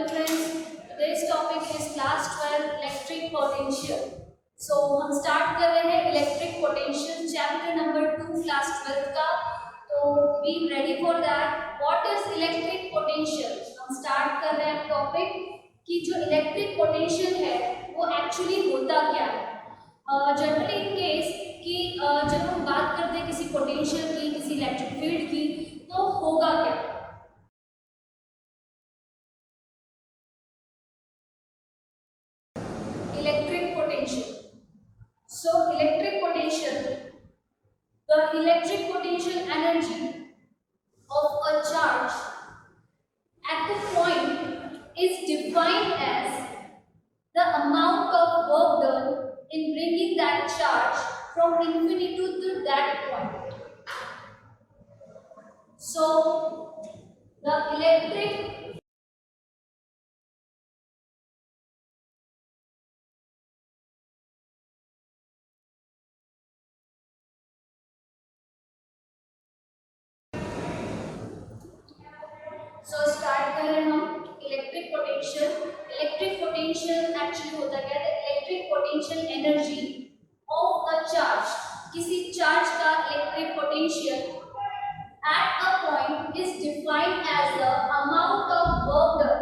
Hello friends, today's topic is class 12 electric potential. So हम start कर रहे हैं electric potential chapter number 2 class 12 का. तो be ready for that. What is electric potential? हम start कर रहे हैं topic कि जो electric potential है वो actually होता क्या है. Generally in case कि जब हम बात करते हैं किसी potential की, किसी electric field की, तो होगा क्या. Electric potential. So electric potential, the electric potential energy of a charge at the point is defined as the amount of work done in bringing that charge from infinity to that point. So the electric start कर रहे हैं हम electric potential. Electric potential actually होता क्या है. Electric potential energy of a charge, किसी charge का electric potential at a point is defined as the amount of work done.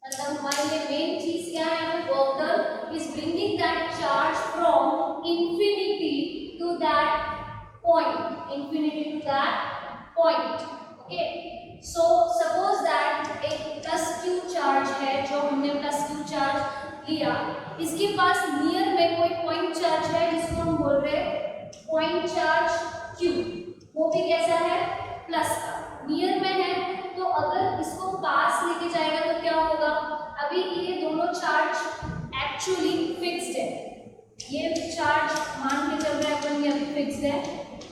मतलब हमारे लिए मेन चीज क्या है, work done is bringing that charge from infinity to that point, infinity to that point. Okay, so suppose that एक plus q charge है, जो हमने प्लस क्यू चार्ज लिया, इसके पास नियर में कोई पॉइंट चार्ज है जिसको हम बोल रहे हैं पॉइंट चार्ज क्यू. वो भी कैसा है, प्लस का, नियर में है. तो अगर इसको पास लेके जाएगा तो क्या होगा, अभी ये दोनों चार्ज एक्चुअली फिक्स्ड है. ये चार्ज मान के चल रहा है अपन, ये अभी फिक्स्ड है.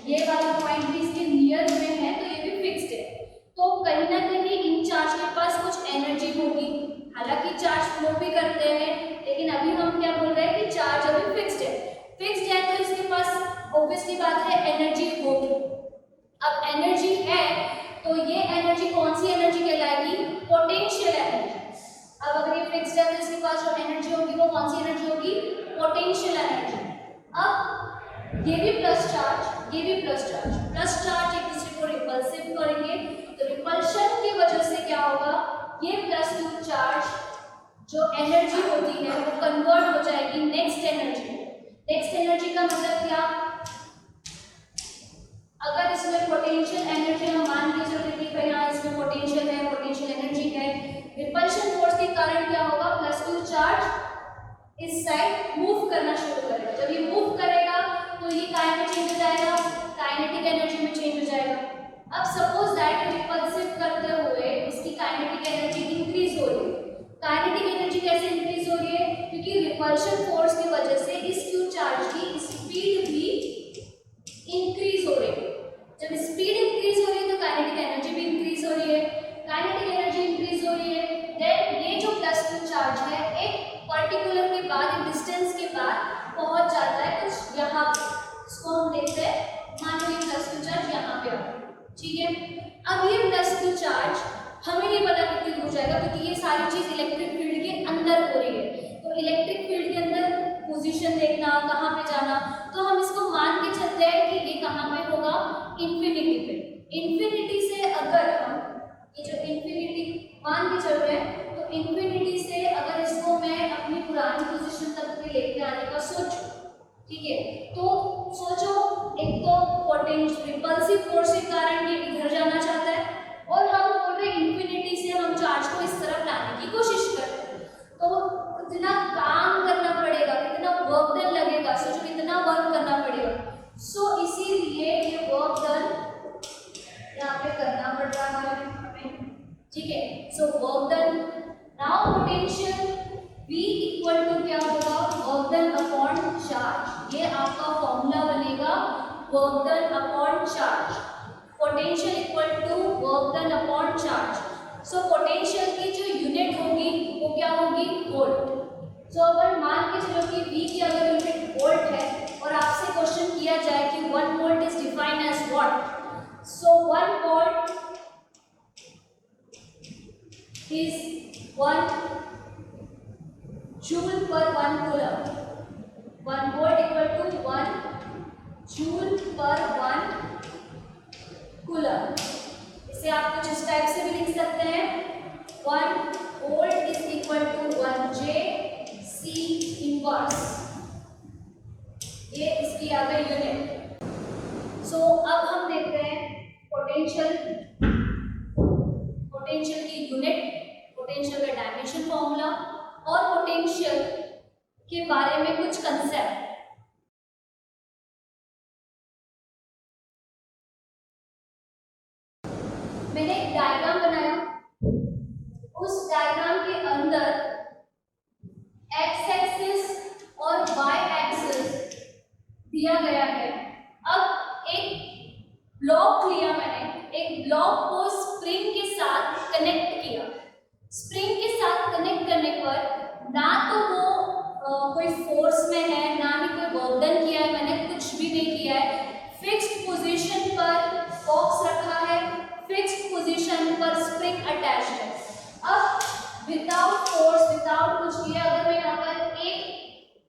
ये वाला पॉइंट भी इसके नियर में है तो ये भी फिक्स्ड है. तो कहीं ना कहीं इन चार्ज के पास कुछ एनर्जी होगी. हालांकि चार्ज फ्लो भी करते हैं, लेकिन अभी हम क्या बोल रहे हैं कि चार्ज अभी फिक्स्ड है. फिक्स्ड है तो इसके पास ऑब्वियसली बात है एनर्जी होगी. अब एनर्जी है तो ये एनर्जी कौन सी एनर्जी कहलाएगी, पोटेंशियल एनर्जी. अब अगर ये फिक्स्ड है तो इसके पास जो एनर्जी होगी वो कौन सी एनर्जी होगी, पोटेंशियल एनर्जी. अब ये भी प्लस चार्ज, ये भी प्लस चार्ज, प्लस चार्ज एक दूसरे को रिपल्सिव करेंगे. तो रिपल्शन की वजह से क्या होगा, ये प्लस क्यू चार्ज जो एनर्जी होती है वो कन्वर्ट हो जाएगी नेक्स्ट एनर्जी. नेक्स्ट एनर्जी का मतलब क्या, अगर इसमें पोटेंशियल एनर्जी हम मान के चलते कि भाई हाँ इसमें पोटेंशियल है, पोटेंशियल एनर्जी है, रिपल्शन फोर्स के कारण क्या होगा, प्लस क्यू चार्ज इस साइड मूव करना शुरू करेगा. जब ये मूव करेगा तो ये काय में चेंज हो जाएगा, काइनेटिक एनर्जी में चेंज हो जाएगा. अब सपोज दैट रिपल्सिव करते हुए इसकी काइनेटिक एनर्जी इंक्रीज हो रही है. काइनेटिक एनर्जी कैसे इंक्रीज हो रही है, क्योंकि रिपल्शन फोर्स की वजह से इस क्यू चार्ज की स्पीड भी इंक्रीज हो रही है. जब स्पीड इंक्रीज हो रही है तो काइनेटिक एनर्जी भी इंक्रीज हो रही है. काइनेटिक एनर्जी इंक्रीज हो रही है, देन ये जो प्लस क्यू चार्ज है एक पर्टिकुलर के बाद, एक डिस्टेंस के बाद पहुंच जाता है कुछ यहाँ पे. इसको हम देखते हैं, मान लो ये प्लस क्यू चार्ज यहाँ पे आ, ठीक है. अब ये प्लस क्यू चार्ज हमें नहीं पता कितनी दूर जाएगा, क्योंकि ये सारी चीज इलेक्ट्रिक फील्ड के अंदर हो रही है. तो इलेक्ट्रिक फील्ड के अंदर पोजीशन देखना, कहाँ पे जाना, तो हम इसको मान के चलते हैं कि ये कहाँ पे होगा, इंफिनिटी पे. इंफिनिटी से अगर हम ये जो इंफिनिटी मान के चल रहे हैं, तो इंफिनिटी से अगर इसको मैं अपनी पुरानी पोजीशन तक पे लेके आने का सोचूं, ठीक है, तो सोचो एक तो पोटेंशियल रिपल्सिव फोर्स के कारण ये इधर जाना चाहता है, और हम बोल रहे हैं इंफिनिटी से हम चार्ज को इस तरफ लाने की कोशिश कर रहे हैं. तो कितना काम करना पड़ेगा, कितना वर्क डन लगेगा, सोचो कितना वर्क करना पड़ेगा. सो इसीलिए ये वर्क डन यहाँ पे करना पड़ रहा है हमें, ठीक है. So work done, now potential V equal to क्या होगा, वर्क डन अपॉन चार्ज. ये आपका फॉर्मूला बनेगा, work done upon charge. Potential equal to work done upon charge. So potential की जो यूनिट होगी वो क्या होगी, वोल्ट. सो अगर मान के चलो कि V की अगर यूनिट वोल्ट है और आपसे क्वेश्चन किया जाए कि 1 volt is defined as what, so 1 volt is 1 joule per 1 coulomb, 1 volt equal to 1 joule per 1 coulomb. इसे आप कुछ इस टाइप से भी लिख सकते हैं, 1 volt is equal to 1 J C inverse, ये इसकी आ गई यूनिट। सो अब हम देखते हैं पोटेंशियल की यूनिट, पोटेंशियल का डायमेंशन फॉर्मूला और पोटेंशियल के बारे में कुछ कंसेप्ट। मैंने एक डायग्राम बनाया, उस डायग्राम के अंदर एक्स एक्सिस और वाई एक्सिस दिया गया है। अब एक ब्लॉक लिया मैंने, एक ब्लॉक को स्प्रिंग के साथ कनेक्ट किया। स्प्रिंग के साथ कनेक्ट करने पर ना तो वो कोई फोर्स में है, ना ही कोई वर्क डन किया है, मैंने कुछ भी नहीं किया है। फिक्स्ड पोजीशन पर बॉक्स रखा है, फिक्स्ड पोजीशन पर स्प्रिंग अटैच्ड है। अब विदाउट फोर्स, विदाउट कुछ किया, अगर मैं यहाँ पर एक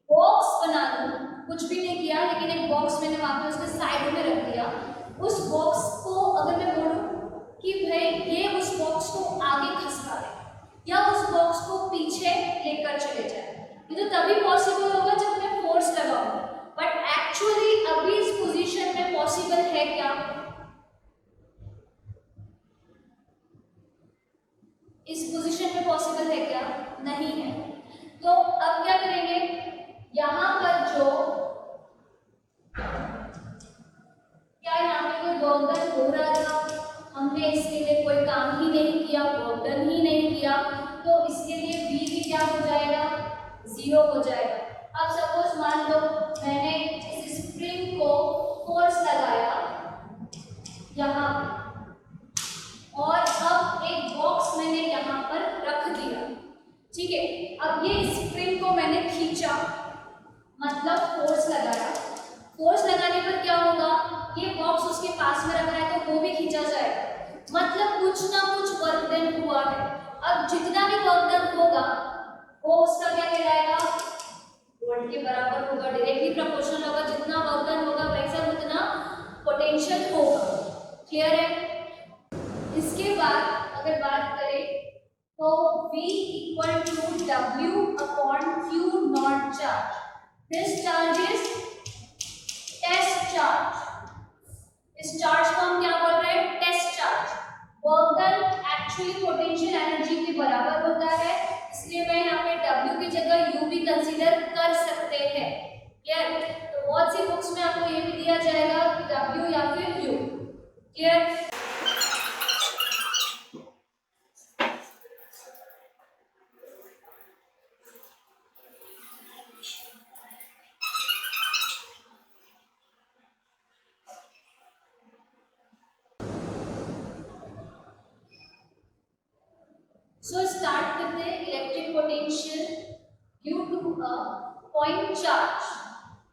बॉक्स बना दूँ, कुछ भी नहीं किया, लेकिन एक बॉक्स मैंने वहाँ पे उसके साइड में रख दिया। उस बॉक्स को अगर मैं बोलूँ कि भाई ये उस बॉक्स को आगे खसका दे या उस बॉक्स को पीछे लेकर चले जाए, ये तो तभी पॉसिबल होगा जब मैं फोर्स लगाऊंगा। बट एक्चुअली अभी इस पोजीशन में पॉसिबल है क्या? इस पोजीशन में पॉसिबल है क्या? नहीं है। तो अब क्या करेंगे, यहाँ पर जो क्या यहाँ पे कोई वर्क डन हो रहा था, हमने इसके लिए कोई काम ही नहीं किया, वर्क डन ही नहीं किया, तो इसके लिए v भी क्या हो जाएगा, 0 हो जाएगा। अब सपोज मान लो मैंने इस स्प्रिंग को फोर्स लगाया यहाँ और अब एक बॉक्स मैंने यहाँ पर रख दिया, ठीक है। अब ये स्प्रिंग को मैंने खींचा, मतलब फोर्स लगाया। फोर्स लगाने पर क्या होगा, ये बॉक्स उसके पास में रख रहा है तो वो भी खींचा जाएगा, मतलब कुछ ना कुछ वर्क डन हुआ है। अब जितना भी वर्क डन होगा वो उसका क्या कहलाएगा, वोल्ट के बराबर होगा, डायरेक्टली प्रोपोर्शनल होगा। जितना वर्क डन होगा वैसा उतना पोटेंशियल होगा। क्लियर है? इसके बाद अगर बात करें तो V equal to W upon Q naught charge. This charge is test charge. इस चार्ज को हम क्या बोल रहे हैं, test charge. Work done actually potential energy के बराबर होता है, इसलिए मैं यहाँ पे W की जगह U भी कंसीडर कर सकते हैं। क्लियर? तो बहुत सी बुक्स में आपको ये भी दिया जाएगा कि W या फिर U। क्लियर? सो स्टार्ट करते हैं electric potential due to a point charge.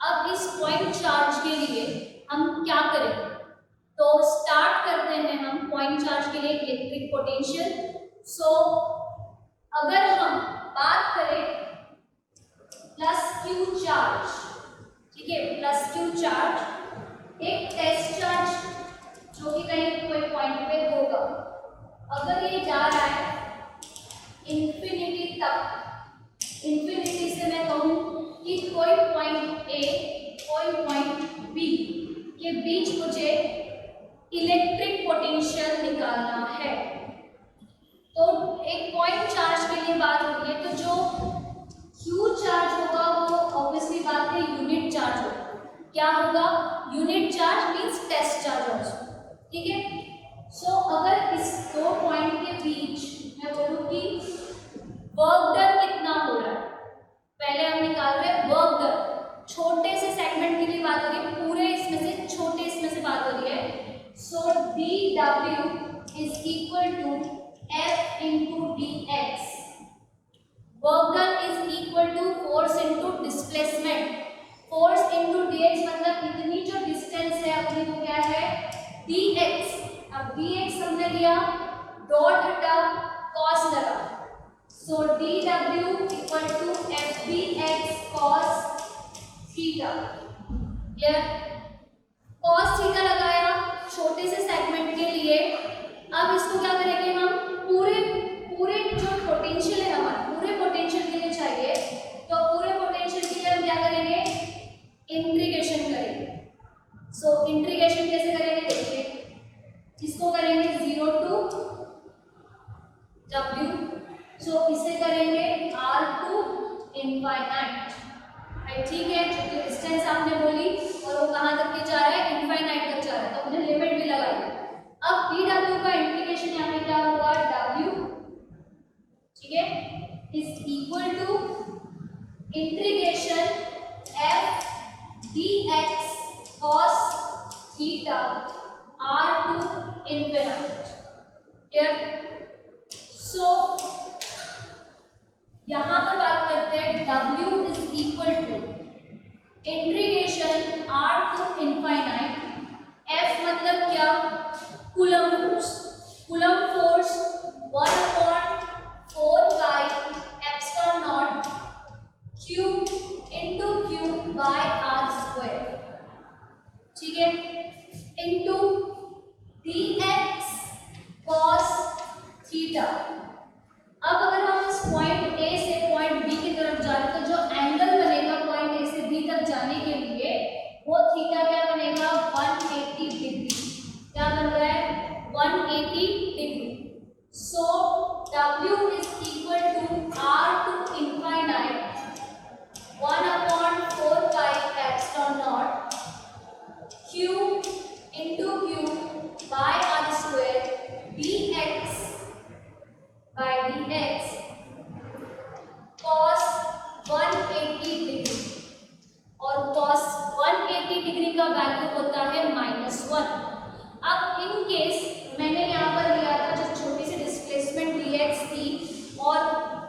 अब इस पॉइंट चार्ज के लिए हम क्या करेंगे, तो स्टार्ट करते हैं हम पॉइंट चार्ज के लिए इलेक्ट्रिक पोटेंशियल। सो अगर हम बात करें प्लस क्यू चार्ज, ठीक है, प्लस क्यू चार्ज एक टेस्ट चार्ज जो कि कहीं कोई पॉइंट पे होगा, अगर ये जा रहा है इंफिनिटी तक, इंफिनिटी से मैं कहूँ कि कोई पॉइंट A कोई पॉइंट B के बीच मुझे इलेक्ट्रिक पोटेंशियल निकालना है। तो एक पॉइंट चार्ज के लिए बात हो रही है, तो जो Q चार्ज होगा वो ऑब्वियसली बात है यूनिट चार्ज होगा। क्या होगा, unit charge means test charge also, ठीक है। सो अगर इस दो पॉइंट के बीच मैं बोलूँ कि वर्क डन कितना हो रहा है, पहले हम निकाल रहे हैं वर्क डन। छोटे से सेगमेंट के लिए बात हो रही है, पूरे इसमें से छोटे इसमें से बात हो रही है। So dW is equal to F into dx। Work done is equal to force into displacement. Force into dx मतलब इतनी जो डिस्टेंस है अपनी वो क्या है, dx। अब dx हमने लिया, डॉट हटा, cos लगा, so dw equal to fbx cos theta. Clear? cos theta लगाया छोटे से सेगमेंट के लिए। अब इसको क्या करेंगे हम, पूरे पूरे जो पोटेंशियल है हमारा, पूरे पोटेंशियल के लिए चाहिए, तो पूरे पोटेंशियल के लिए हम क्या करेंगे, इंटीग्रेशन करेंगे। सो इंटीग्रेशन कैसे करेंगे देखिए, इसको करेंगे 0 टू w, सो इसे करेंगे r टू इनफाइनाइट। ठीक है, जो डिस्टेंस आपने बोली और वो कहाँ तक के जा रहा है, इनफाइनाइट तक जा रहा है, तो हमने लिमिट भी लगाई। अब dw का इंटीग्रेशन यहाँ पे क्या होगा, w, ठीक है, is equal to integration f dx cos theta r to infinite. Clear? So यहाँ पर बात करते हैं w is equal to integration r to infinite, f मतलब क्या, coulomb force. Coulomb force 1/4 pi epsilon naught q into q by r square, ठीक है, into dx cos theta. अब अगर हम इस पॉइंट A से पॉइंट B की तरफ जा रहे हैं, तो जो एंगल बनेगा पॉइंट A से B तक जाने के लिए, वो थीटा क्या बनेगा, 180 डिग्री। क्या बन रहा है, 180 degree. So W is equal to r to infinite 1/4 pi epsilon naught q into q by r square dx by dx cos 180 degree, और cos 180 डिग्री का वैल्यू होता है -1। अब इन केस मैंने यहाँ पर लिया था जो छोटी सी डिस्प्लेसमेंट dx थी, और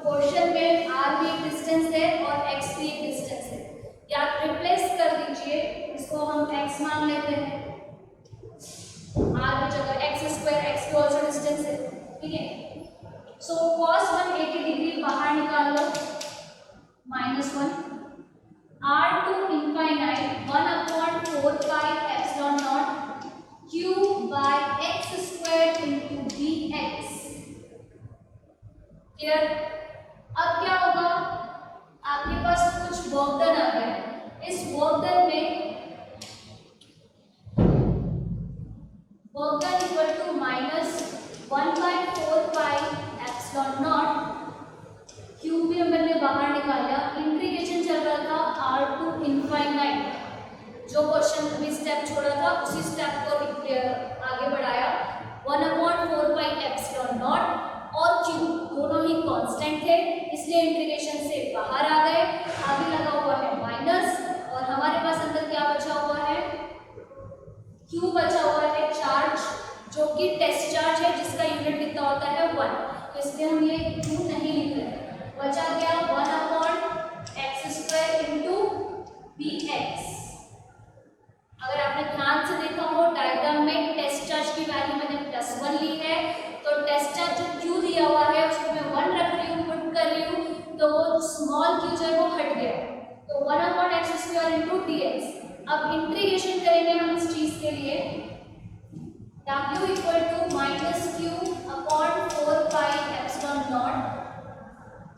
क्वेश्चन में r भी एक डिस्टेंस है और x भी एक डिस्टेंस है, या रिप्लेस कर दीजिए, इसको हम x मान लेते हैं, r की जगह x स्क्वायर, x भी ऑल्सो डिस्टेंस है, ठीक है। सो cos 180 डिग्री बाहर निकाल लो, -1, r to infinite 1/4 pi epsilon naught q by x square into dx। Clear? अब क्या होगा, आपके पास कुछ वर्क डन आ गया है। इस वर्क डन में work done equal to -1/4 pi epsilon naught, q भी हमने बाहर निकाला, इंटीग्रेशन चल रहा था r टू इनफाइनाइट, जो क्वेश्चन अभी स्टेप छोड़ा था उसी स्टेप को आगे बढ़ाया, 1/4 पाई एप्सिलॉन नॉट और q दोनों ही कांस्टेंट थे, इसलिए इंटीग्रेशन से बाहर आ गए। आगे लगा हुआ है माइनस, और हमारे पास अंदर क्या बचा हुआ है, q बचा हुआ है चार्ज, जो कि टेस्ट चार्ज है, जिसका यूनिट कितना होता है 1, तो इसलिए हम ये q नहीं लिख रहे। बचा गया 1/x² इनटू dx। अगर आपने ध्यान से देखा हो डायग्राम में, टेस्ट चार्ज की वैल्यू मैंने +1 ली है, तो टेस्ट चार्ज जो q दिया हुआ है उसको मैं 1 रख रही हूँ, पुट कर रही हूँ, तो वो स्मॉल q जो है वो हट गया, तो 1/x² इनटू dx। अब इंटीग्रेशन करेंगे हम इस चीज के लिए, w equal to -q/4 pi epsilon naught,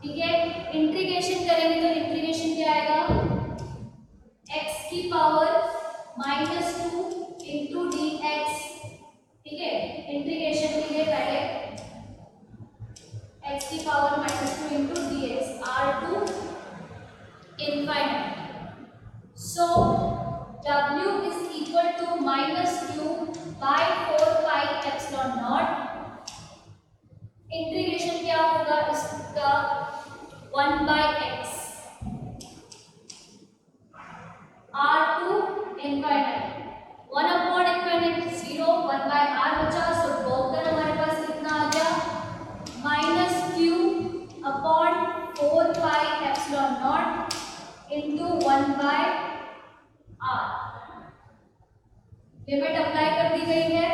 ठीक है। इंटीग्रेशन करेंगे तो इंटीग्रेशन क्या आएगा, x की पावर -2 इंटू dx, ठीक है। इंटीग्रेशन के लिए पहले x की power -2 into dx, r to infinite. So w is equal to -q/4 pi epsilon naught, integration क्या होगा इसका, 1/x r to infinite, 1/इनफाइनाइट 0, 1/r बचा, सो वर्क डन हमारे पास कितना आ गया, -q/4 pi epsilon not into 1/r। Limit apply कर दी गई है।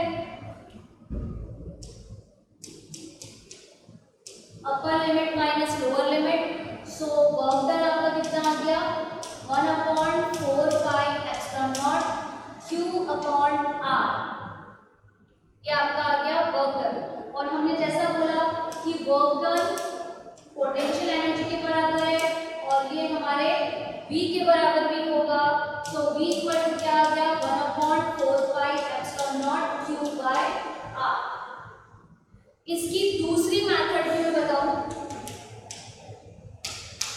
Upper limit minus lower limit, सो वर्क डन आपका कितना आ गया 1/4πε0 Q/R, ये आपका आ गया वर्क डन। और हमने जैसा बोला कि वर्क डन पोटेंशियल एनर्जी के बराबर है और ये हमारे V के बराबर भी होगा, तो V इक्वल टू क्या आ गया 1/4πε0 Q/R। इसकी दूसरी मेथड भी मैं बताऊं,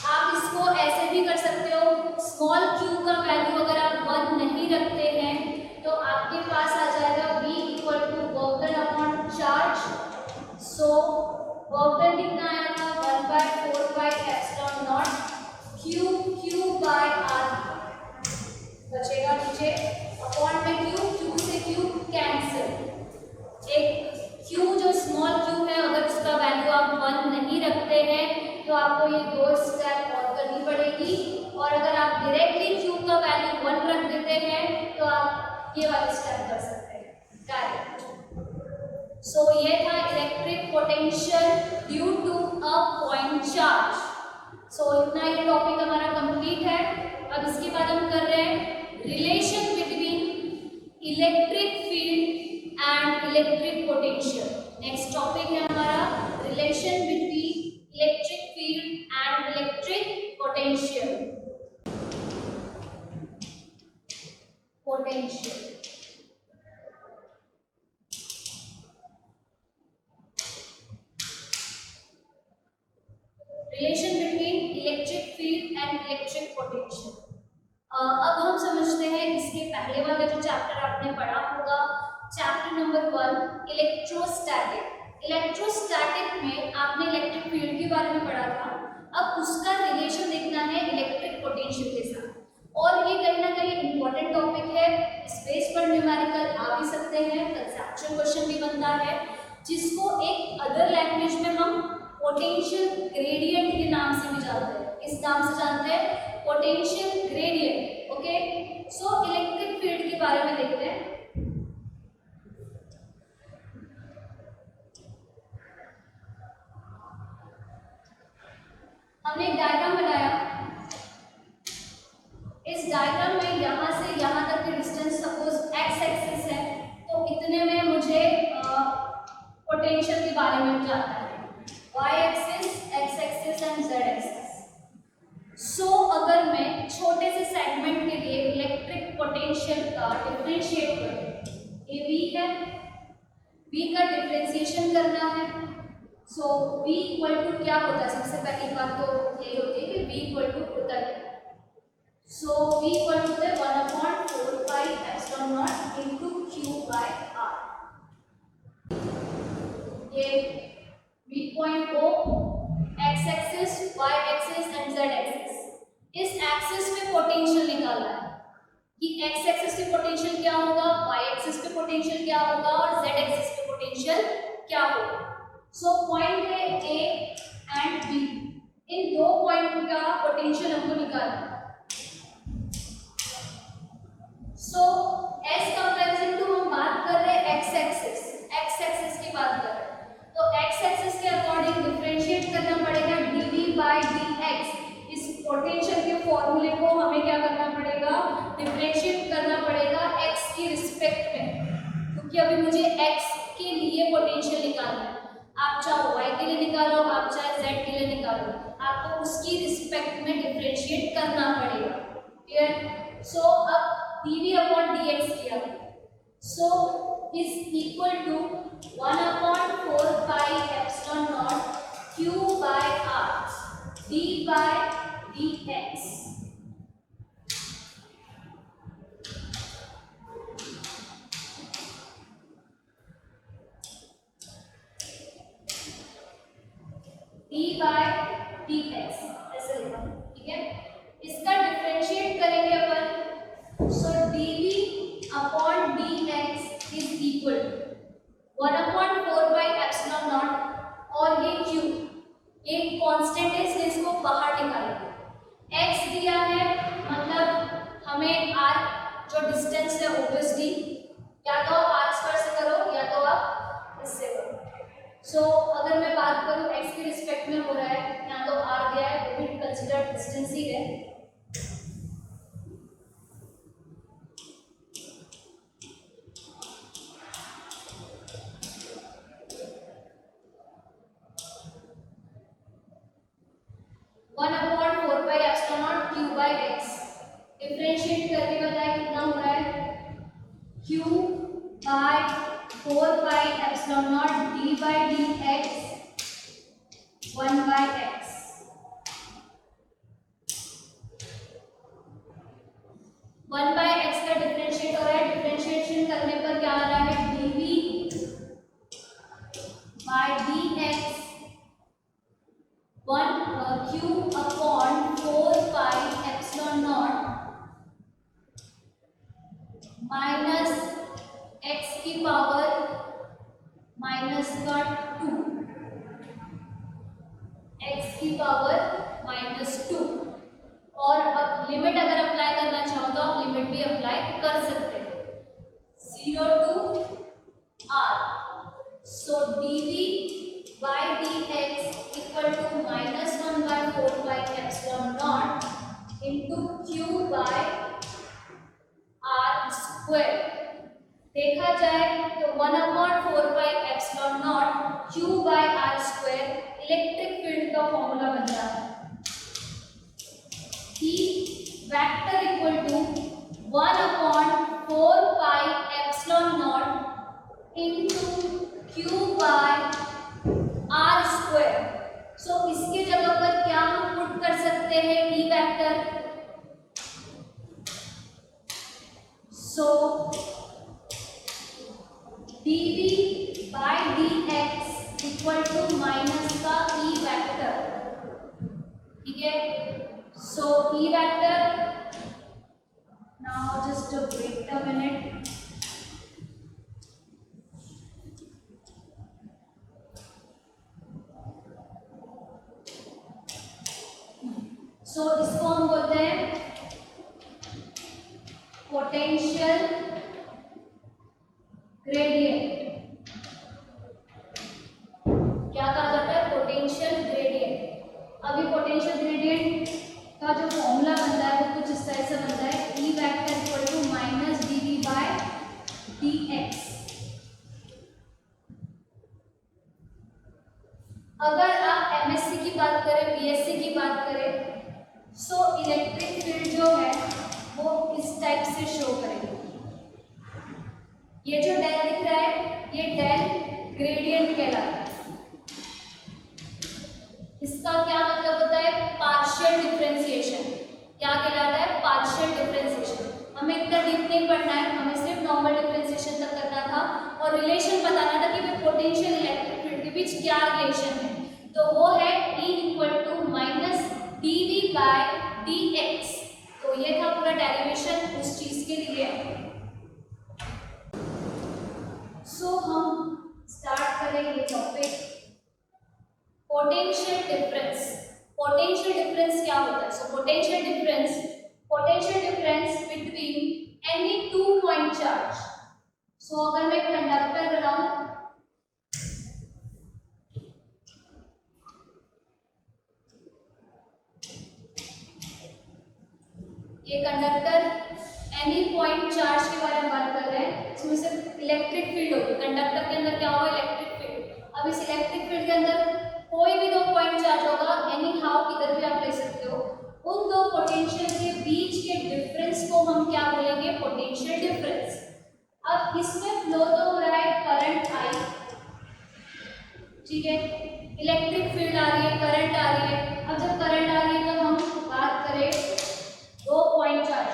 आप इसको ऐसे भी कर सकते हो, स्मॉल q का वैल्यू अगर आप 1 नहीं रखते हैं तो आपके पास आ जाएगा V equal to work done upon charge, so work done कितना आया था 1/4πε0 Q/R बचेगा नीचे, अपॉन में q से q कैंसिल, एक q जो स्मॉल q है अगर उसका वैल्यू आप 1 नहीं रखते हैं तो आपको ये 2 स्टेप और करनी पड़ेगी, और अगर आप डायरेक्टली q का वैल्यू 1 रख देते हैं तो आप ये वाले स्टेप कर सकते हैं डायरेक्ट। सो ये था electric potential due to a point charge. So इतना ये टॉपिक हमारा कंप्लीट है। अब इसके बाद हम कर रहे हैं relation between electric field and electric potential. Next topic है हमारा relation between electric field and electric potential. Relation between electric field and electric potential. अब हम समझते हैं इसके पहले वाला जो चैप्टर आपने पढ़ा होगा, चैप्टर नंबर 1 इलेक्ट्रोस्टैटिक। इलेक्ट्रोस्टैटिक में आपने इलेक्ट्रिक फील्ड के बारे में पढ़ा था, अब उसका रिलेशन देखना है इलेक्ट्रिक पोटेंशियल के साथ, और ये कहीं ना कहीं इंपॉर्टेंट टॉपिक है, इस बेस पर न्यूमेरिकल आ भी सकते हैं, कंसेप्चुअल क्वेश्चन भी बनता है, जिसको एक अदर लैंग्वेज में हम पोटेंशियल ग्रेडियंट के नाम से भी जानते हैं। इस नाम से जानते हैं potential gradient. Okay, so electric field के बारे में देखते हैं। हमने एक डायग्राम बनाया, इस डायग्राम में यहाँ से यहाँ तक की डिस्टेंस सपोज x एक्सिस है, तो इतने में मुझे पोटेंशियल के बारे में जानना है, y axis, x axis and z axis. So अगर मैं छोटे से सेगमेंट के लिए इलेक्ट्रिक पोटेंशियल का डिफरेंशिएट करूं, ये v है, v का डिफरेंशिएशन करना है, सो v इक्वल टू क्या होता है, सबसे पहली बात तो यही होती है कि v इक्वल टू होता है, सो v इक्वल टू है 1/4πε0 इनटू Q/R। ये v point O, x axis, y axis and z axis, इस एक्सिस पे पोटेंशियल निकालना है कि x एक्सिस पे पोटेंशियल क्या होगा, y एक्सिस पे पोटेंशियल क्या होगा और z एक्सिस पे पोटेंशियल क्या होगा। सो पॉइंट है A एंड B, इन दो पॉइंट का पोटेंशियल हमको निकालना है। सो एज कंपैरिजन टू हम बात कर रहे हैं x एक्सिस की बात कर रहे हैं, तो x एक्सिस के अकॉर्डिंग डिफरेंशिएट करना पड़ेगा dv/dx। इस पोटेंशियल के फॉर्मूले को हमें क्या करना पड़ेगा, डिफरेंशिएट करना पड़ेगा x की रिस्पेक्ट में, क्योंकि अभी मुझे x के लिए पोटेंशियल निकालना है। आप चाहे y के लिए निकालो, आप चाहे z के लिए निकालो, आपको उसकी रिस्पेक्ट में डिफरेंशिएट करना पड़ेगा। क्लियर? सो अब dv/dx किया, so is equal to 1/4πε0 Q/R d/dx। d/dx ऐसे लिखा, ठीक है। इसका डिफरेंशिएट करेंगे अपन, सो dv/dx इज इक्वल टू 1/4πε0 और ये q, ये कांस्टेंट है इसलिए इसको बाहर निकालेंगे। x दिया है, मतलब हमें r जो डिस्टेंस है ऑब्वियसली या तो आप r स्क्वायर से करो या तो आप इससे करो। सो अगर मैं बात करूं x के respect by 4 pi epsilon naught d by dx 1 by x। 1 by x का डिफरेंशिएट हो रहा है, डिफरेंशिएशन करने पर क्या आ रहा है dv by dx 1 q upon 4 pi epsilon naught minus x की पावर माइनस का 2, x की पावर माइनस 2। और अब लिमिट अगर अप्लाई करना चाहो तो आप लिमिट भी अप्लाई कर सकते हैं 0 to r। So dv by dx equal to minus 1 by 4 pi epsilon naught into q by r square. देखा जाए तो 1/4 pi epsilon naught q by r square electric field का फॉर्मूला बन जाता है। E vector equal to 1/4 pi epsilon naught into q by r square. So इसके जगह पर क्या हम पुट कर सकते हैं E vector. So dv by dx equal to minus का E वेक्टर, ठीक है। So E vector, now just wait a minute. So इसको हम बोलते हैं पोटेंशियल ग्रेडियंट। क्या कहा जाता है पोटेंशियल ग्रेडियंट। अभी पोटेंशियल ग्रेडियंट का जो फॉर्मूला बनता है वो कुछ इस तरह से बनता है E vector equal to minus dv by dx। अगर आप MSc की बात करें, BSc की बात करें, सो इलेक्ट्रिक फील्ड जो है वो इस टाइप से शो करेगी। ये जो डेल दिख रहा है ये डेल ग्रेडियंट कहलाता है। इसका क्या मतलब होता है पार्शियल डिफरेंशिएशन। क्या कहलाता है पार्शियल डिफरेंशिएशन। हमें इतना डीप नहीं पढ़ना है, हमें सिर्फ नॉर्मल डिफरेंशिएशन तक करना था और रिलेशन बताना था कि पोटेंशियल इलेक्ट्रिक फील्ड के बीच क्या रिलेशन है। तो वो है E equal to minus dv by dx। तो ये था पूरा डेरिवेशन उस चीज के लिए। सो हम स्टार्ट करें ये topic potential difference. Potential difference क्या होता है। So potential difference between any two point charge. So अगर मैं कंडक्टर बनाऊं, ये कंडक्टर एनी पॉइंट चार्ज के बारे में बात कर रहे हैं। इसमें सिर्फ इलेक्ट्रिक फील्ड होगी। कंडक्टर के अंदर क्या होगा इलेक्ट्रिक फील्ड। अब इस इलेक्ट्रिक फील्ड के अंदर कोई भी दो पॉइंट चार्ज होगा, एनी हाउ किधर भी आप ले सकते हो। उन दो पोटेंशियल के बीच के डिफरेंस को हम क्या बोलेंगे पोटेंशियल डिफरेंस। अब इसमें फ्लो तो हो रहा है करंट I, ठीक है। इलेक्ट्रिक फील्ड आ रही है, करंट आ रही है। अब जब करंट आ रही है तो हम बात करें दो पॉइंट चार्ज।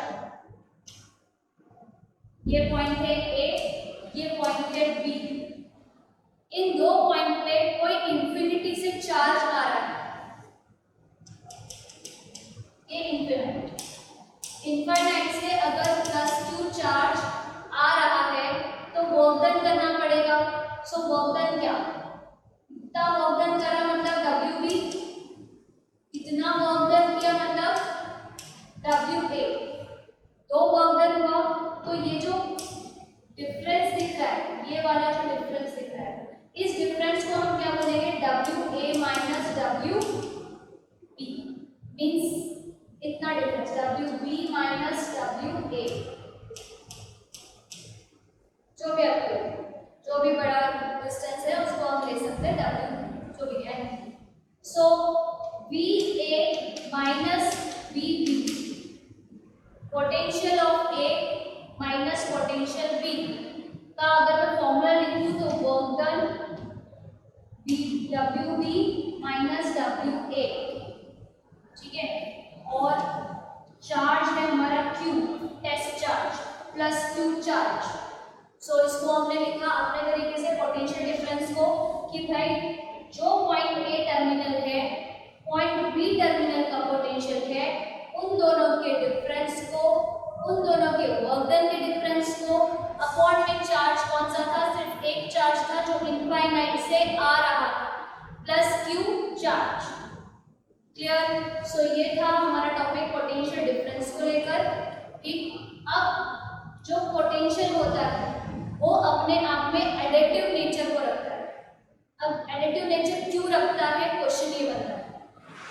ये पॉइंट है A, ये पॉइंट है B। इन दो पॉइंट पे कोई इंफिनिटी से चार्ज आ रहा है, ये इनफाइनाइट से अगर +2 चार्ज आ रहा है तो वर्क डन करना पड़ेगा। सो वर्क डन क्या, इतना वर्क डन करा मतलब WB, इतना वर्क डन किया मतलब WA। दो वर्क डन हुआ तो ये जो डिफरेंस दिख रहा है, ये वाला जो डिफरेंस दिख रहा है, इस डिफरेंस को हम क्या बोलेंगे WA माइनस WB। मीन्स इतना डिफरेंस WB माइनस WA। जो भी बड़ा डिस्टेंस है उसको हम ले सकते हैं W, जो भी है। So VA minus VB, potential of A minus potential B। का अगर मैं फॉर्मूला लिखूं तो work done WB minus WA, ठीक है, और चार्ज है हमारा Q, test charge plus Q charge. So इसको हमने लिखा अपने तरीके से पोटेंशियल डिफरेंस को कि भाई जो पॉइंट A टर्मिनल है, पॉइंट B टर्मिनल का पोटेंशियल है, उन दोनों के डिफरेंस को, उन दोनों के वर्क डन के डिफरेंस को अपॉन में चार्ज कौन सा था, सिर्फ एक चार्ज था जो इनफाइनाइट से आ रहा था, प्लस Q चार्ज। क्लियर? सो ये था हमारा टॉपिक पोटेंशियल डिफरेंस को लेकर। ठीक, अब जो पोटेंशियल होता है वो अपने आप में एडिटिव नेचर को रखता है। अब एडिटिव नेचर क्यों रखता है, क्वेश्चन ये बनता है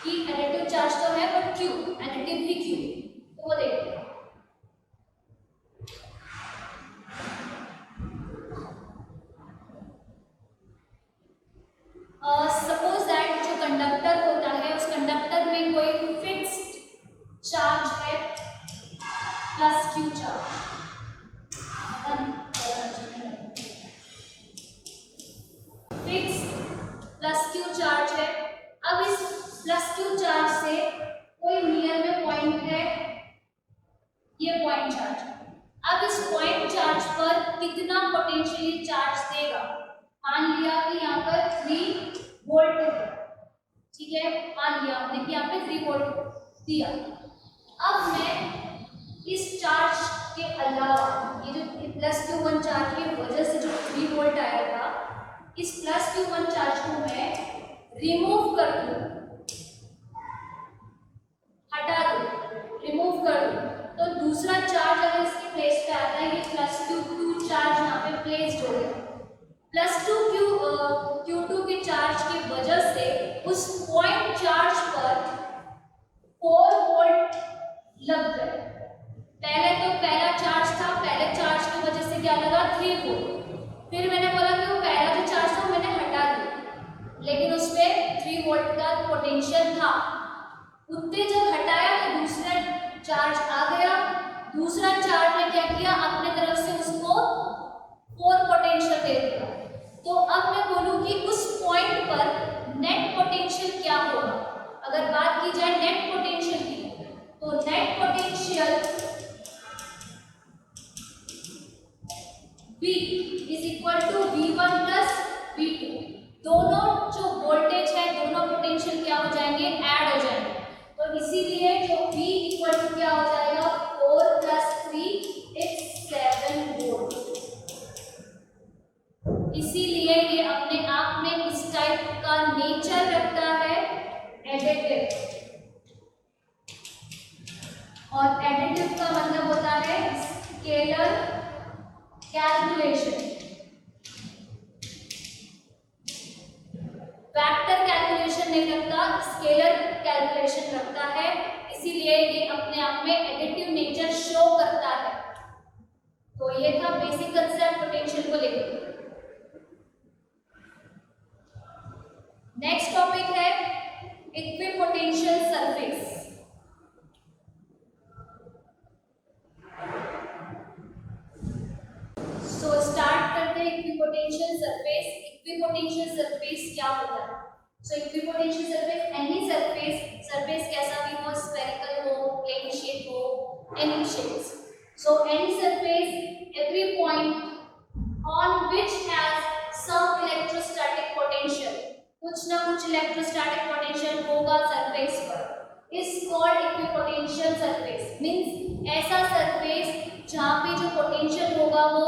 कि एडिटिव चार्ज तो है बट क्यों, एडिटिव ही क्यों, तो वो देखते हैं। सपोज दैट जो कंडक्टर होता है उस कंडक्टर में कोई फिक्स्ड चार्ज है plus Q charge, fixed plus Q charge है। अब इस प्लस Q चार्ज से कोई नियर में पॉइंट है, ये पॉइंट चार्ज है। अब इस पॉइंट चार्ज पर कितना पोटेंशियल चार्ज देगा, मान लिया कि यहाँ पर 3 वोल्ट है, ठीक है, मान लिया हमने कि यहाँ पे 3 वोल्ट दिया। अब मैं इस चार्ज के अलावा ये जो प्लस Q1 चार्ज की वजह से जो 3 वोल्ट आया था, इस प्लस Q1 चार्ज को मैं रिमूव कर दूं, हटा दूं, रिमूव कर दूं, तो दूसरा चार्ज अगर इसके प्लेस पे आता है, ये प्लस Q2 चार्ज यहाँ पे प्लेस्ड हो गया। प्लस Q2 के चार्ज की वजह से उस पॉइंट चार्ज पर 4 वोल्ट लग गए। पहले तो पहला चार्ज था, पहले चार्ज की वजह से क्या लगा, 3 वोल्ट। फिर मैंने बोला कि वो पहला जो चार्ज था मैंने हटा दिया, लेकिन उस पर 3 वोल्ट का पोटेंशियल था। उतने जब हटाया तो दूसरा चार्ज आ गया, दूसरा चार्ज ने क्या किया, अपने तरफ से उसको 4 पोटेंशियल दे दिया। तो अब मैं बोलूं कि उस पॉइंट पर नेट पोटेंशियल क्या होगा। अगर बात की जाए नेट पोटेंशियल की, तो net potential V is equal to V1 plus V2। दोनों जो वोल्टेज है, दोनों पोटेंशियल क्या हो जाएंगे, ऐड हो जाएंगे। तो इसीलिए जो V इक्वल टू क्या हो जाएगा, 4 प्लस 3 इट्स 7 वोल्ट। इसीलिए ये अपने आप में इस टाइप का नेचर रखता है, एडिटिव। और एडिटिव का मतलब होता है स्केलर कैलकुलेशन, वेक्टर कैलकुलेशन नहीं रखता, स्केलर कैलकुलेशन रखता है। इसीलिए ये अपने आप में एडिटिव नेचर शो करता है। तो ये था बेसिक कंसेप्ट पोटेंशियल को लेकर। नेक्स्ट टॉपिक है इक्विपोटेंशियल सरफेस। सो स्टार्ट करते हैं इक्विपोटेंशियल सरफेस। इक्विपोटेंशियल सरफेस क्या होता है? So equipotential surface any surface, surface कैसा भी हो, स्फेरिकल हो, प्लेन शेप हो, any shapes. So any surface every point on which has some electrostatic potential, कुछ ना कुछ इलेक्ट्रोस्टैटिक पोटेंशियल होगा सरफेस पर, is called equipotential surface. Means ऐसा सरफेस जहाँ पे जो पोटेंशियल होगा वो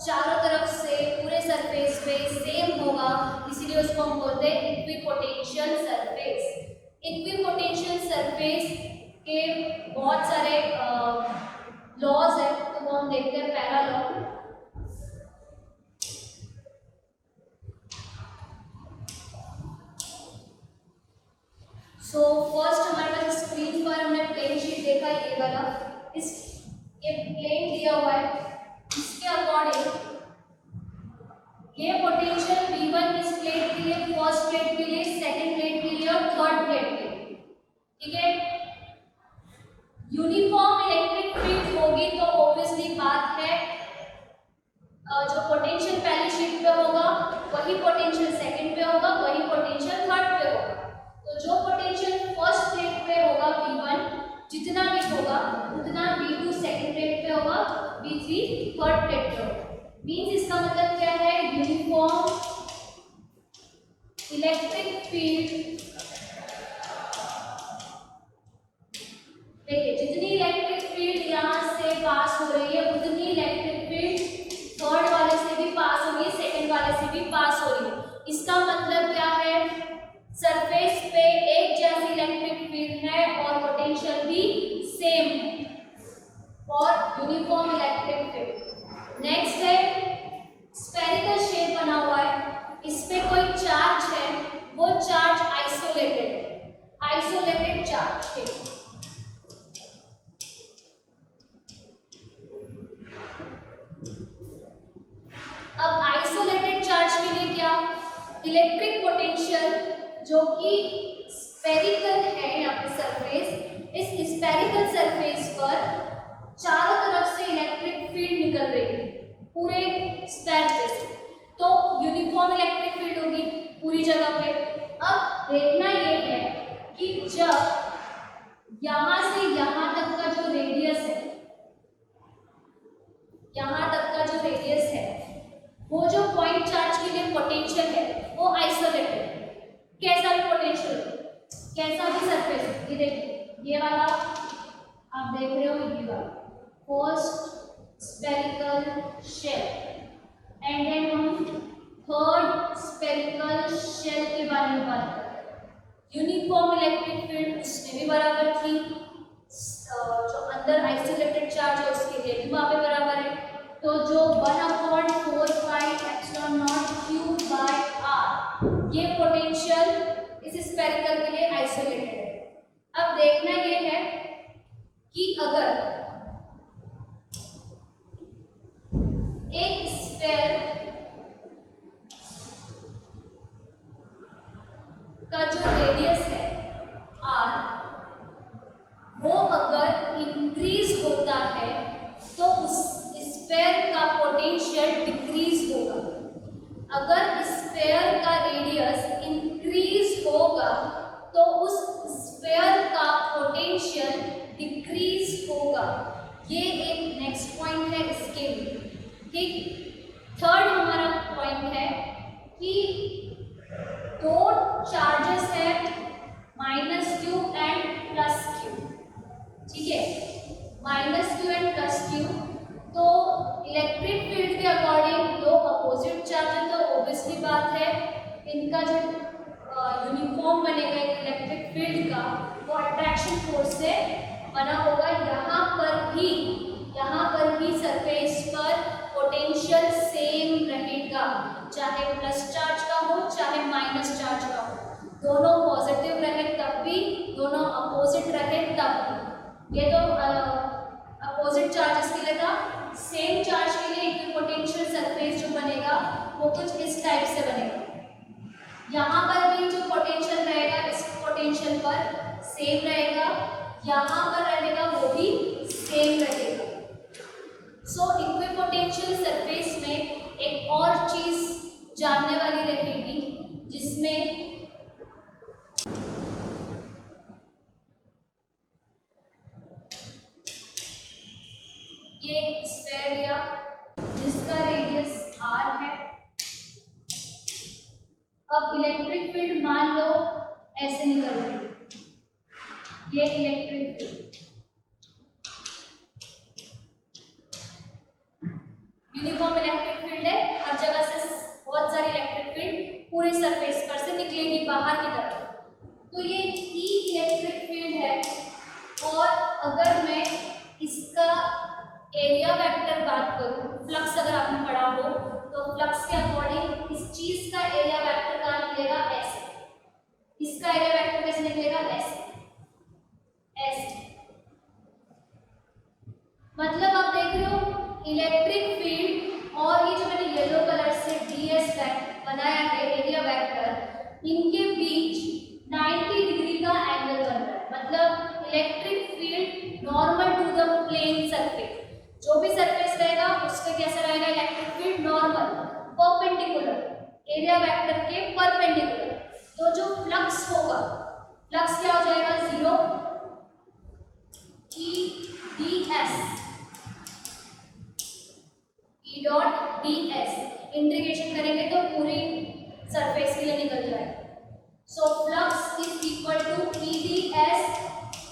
चारों तरफ से पूरे सरफेस पे सेम होगा, इसीलिए उसको हम बोलते हैं इक्विपोटेंशियल सरफेस। इक्विपोटेंशियल सरफेस के बहुत सारे लॉज है, तो वो हम देखते हैं। पहला लॉ, सो फर्स्ट हमारे पास स्क्रीन पर हमने प्लेन शीट देखा, ये वाला, ये प्लेन दिया हुआ है, इसके अकॉर्डिंग ये पोटेंशियल V1 इस प्लेट के लिए, फर्स्ट प्लेट के लिए, सेकंड प्लेट के लिए और थर्ड प्लेट के लिए, ठीक है। यूनिफॉर्म इलेक्ट्रिक फील्ड होगी तो ऑब्वियसली बात है जो होगा उतना V2 सेकंड प्लेट पे होगा, V3 थर्ड प्लेट पे होगा। मींस इसका मतलब क्या है, यूनिफॉर्म इलेक्ट्रिक फील्ड। देखिए जितनी इलेक्ट्रिक फील्ड यहाँ से पास हो रही है उतनी इलेक्ट्रिक फील्ड थर्ड वाले से भी पास हो रही है, सेकंड वाले से भी पास हो रही है। इसका मतलब क्या है, सरफेस पे एक जैसी इलेक्ट्रिक फील्ड है और पोटेंशियल भी सेम है और यूनिफॉर्म इलेक्ट्रिक फील्ड। नेक्स्ट है स्फेरिकल शेप बना हुआ है, इस पे कोई चार्ज है, वो चार्ज आइसोलेटेड है, आइसोलेटेड चार्ज है। अब आइसोलेटेड चार्ज के लिए क्या, इलेक्ट्रिक पोटेंशियल जो कि स्फेरिकल है यहाँ पे सरफेस, इस स्फेरिकल सरफेस पर चारों तरफ से इलेक्ट्रिक फील्ड निकल रही है पूरे स्फेयर पे से, तो यूनिफॉर्म इलेक्ट्रिक फील्ड होगी पूरी जगह पे। अब देखना ये है कि जब यहाँ से यहाँ तक का जो रेडियस है, यहाँ तक का जो रेडियस है, वो जो पॉइंट चार्ज के लिए पोटेंशियल है वो आइसोलेटेड है, कैसा भी पोटेंशियल हो, कैसा भी सरफेस। ये देखिए ये वाला आप देख रहे हो, ये वाला first spherical shell and then हम थर्ड स्फेरिकल शेल के बारे में बात करें। यूनिफॉर्म इलेक्ट्रिक फील्ड उसमें भी बराबर थी, जो अंदर आइसोलेटेड चार्ज है उसके लिए भी वहाँ पे बराबर है, तो जो 1/4πε0Q/r ये पोटेंशियल इस स्फेरिकल के लिए आइसोलेटेड है। अब देखना ये है कि अगर एक स्फेयर का जो रेडियस है r, वो अगर इंक्रीज होता है तो उस स्फेयर का पोटेंशियल डिक्रीज होगा। अगर स्फेयर का रेडियस इंक्रीज होगा तो उस स्फेयर का पोटेंशियल डिक्रीज होगा। ये एक नेक्स्ट पॉइंट है इसके लिए, ठीक। थर्ड हमारा पॉइंट है कि दो चार्जेस है -q एंड +q, ठीक है, -q एंड +q, तो इलेक्ट्रिक फील्ड के अकॉर्डिंग दो अपोजिट चार्ज है, तो ऑब्वियसली बात है इनका जो यूनिफॉर्म बनेगा एक इलेक्ट्रिक फील्ड का, वो अट्रैक्शन फोर्स से बना होगा। यहाँ पर भी सरफेस पर पोटेंशियल सेम रहेगा, चाहे प्लस चार्ज का हो चाहे माइनस चार्ज का हो, दोनों पॉजिटिव रहे तब भी, दोनों अपोजिट रहे तब भी। ये तो अपोजिट चार्जेस के लिए था। सेम चार्ज के लिए इक्विपोटेंशियल सरफेस जो बनेगा वो कुछ इस टाइप से बनेगा। यहाँ पर भी जो पोटेंशियल रहेगा इस पोटेंशियल पर सेम रहेगा, यहाँ पर रहेगा वो भी सेम रहेगा। सो इक्विपोटेंशियल सरफेस में एक और चीज जानने वाली रहेगी, जिसमें ये स्फेयर लिया जिसका रेडियस r है। अब इलेक्ट्रिक फील्ड मान लो ऐसे निकल रही है, ये electric field uniform electric field है, हर जगह से बहुत सारी इलेक्ट्रिक फील्ड पूरे सरफेस पर से निकलेगी बाहर की तरफ। तो ये ई इलेक्ट्रिक फील्ड है, और अगर मैं इसका एरिया वेक्टर बात करूं, फ्लक्स अगर आपने पढ़ा हो तो फ्लक्स के अकॉर्डिंग इस चीज का एरिया वेक्टर कहाँ निकलेगा, ऐसे। इसका एरिया वेक्टर कैसे निकलेगा, ऐसे ऐसे। मतलब आप देख रहे हो इलेक्ट्रिक फील्ड और ये जो मैंने येलो कलर से ds बनाया है एरिया वेक्टर, इनके बीच 90 डिग्री का एंगल बन रहा है। मतलब electric field normal to the plane surface, जो भी सरफेस रहेगा उसका कैसा रहेगा electric field, normal perpendicular, area vector के परपेंडिकुलर। तो जो फ्लक्स होगा, फ्लक्स क्या हो जाएगा, 0, E dot D S integration करेंगे तो पूरी सरफेस के लिए निकल जाएगा। So flux is equal to E D S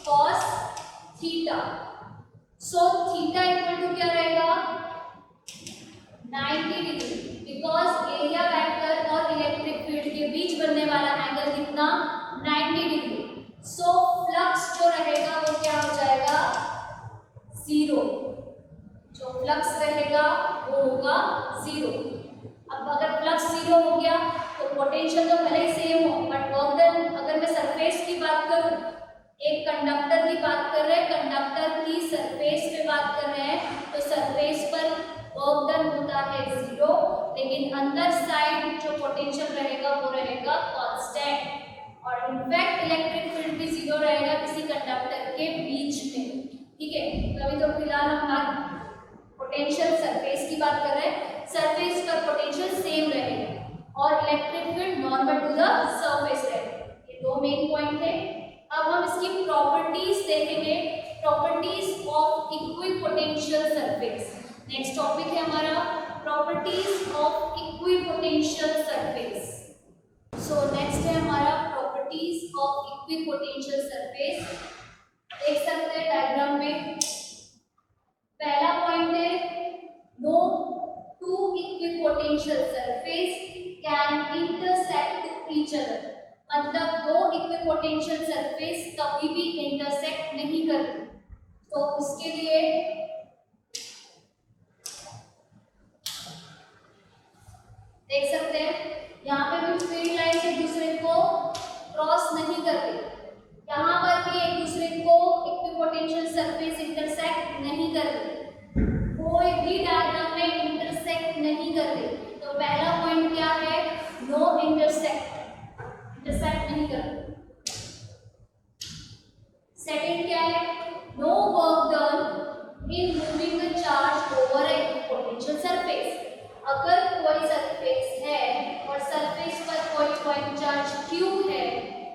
cos theta. So theta equal to क्या रहेगा 90 डिग्री, बिकॉज एरिया वेक्टर और इलेक्ट्रिक फील्ड के बीच बनने वाला एंगल कितना 90 डिग्री। सो फ्लक्स जो रहेगा वो क्या हो जाएगा जीरो, जो फ्लक्स रहेगा वो होगा जीरो। अब अगर फ्लक्स जीरो हो गया तो पोटेंशियल तो भले ही सेम हो, बट वर्क डन, अगर मैं सरफेस की बात करूं, एक कंडक्टर की बात कर रहे हैं, कंडक्टर की सरफेस पे बात कर रहे हैं, तो सरफेस पर वर्क डन होता है जीरो, लेकिन अंदर साइड जो पोटेंशियल रहेगा वो रहेगा कांस्टेंट। और इनफैक्ट इलेक्ट्रिक फील्ड भी जीरो रहेगा किसी कंडक्टर के बीच में। ठीक है, अभी तो फिलहाल हम पोटेंशियल सरफेस की बात कर रहे हैं, सरफेस पर पोटेंशियल सेम रहेगा और electric field normal to the surface रहेगा। ये दो मेन पॉइंट है। अब हम इसकी प्रॉपर्टीज देखेंगे, properties of equipotential surface. Next topic है हमारा properties of equipotential surface. So next है हमारा प्रॉपर्टीज ऑफ इक्विपोटेंशियल सरफेस। देख सकते हैं डायग्राम में, पहला पॉइंट है no two equipotential surface can intersect each other, मतलब दो इक्विपोटेंशियल सरफेस कभी भी इंटरसेक्ट नहीं करती। तो इसके लिए देख सकते हैं यहाँ पे भी फील्ड लाइन एक दूसरे को क्रॉस नहीं करती, यहाँ पर भी एक दूसरे को इक्विपोटेंशियल सरफेस इंटरसेक्ट नहीं करती, कोई भी डायग्राम में इंटरसेक्ट नहीं करती। तो पहला पॉइंट क्या है, नो इंटरसेक्ट, इंटरसेक्ट नहीं करती। सेकंड क्या है, no work done in moving the charge over a equipotential surface. अगर कोई सरफेस है और सरफेस पर कोई पॉइंट चार्ज Q है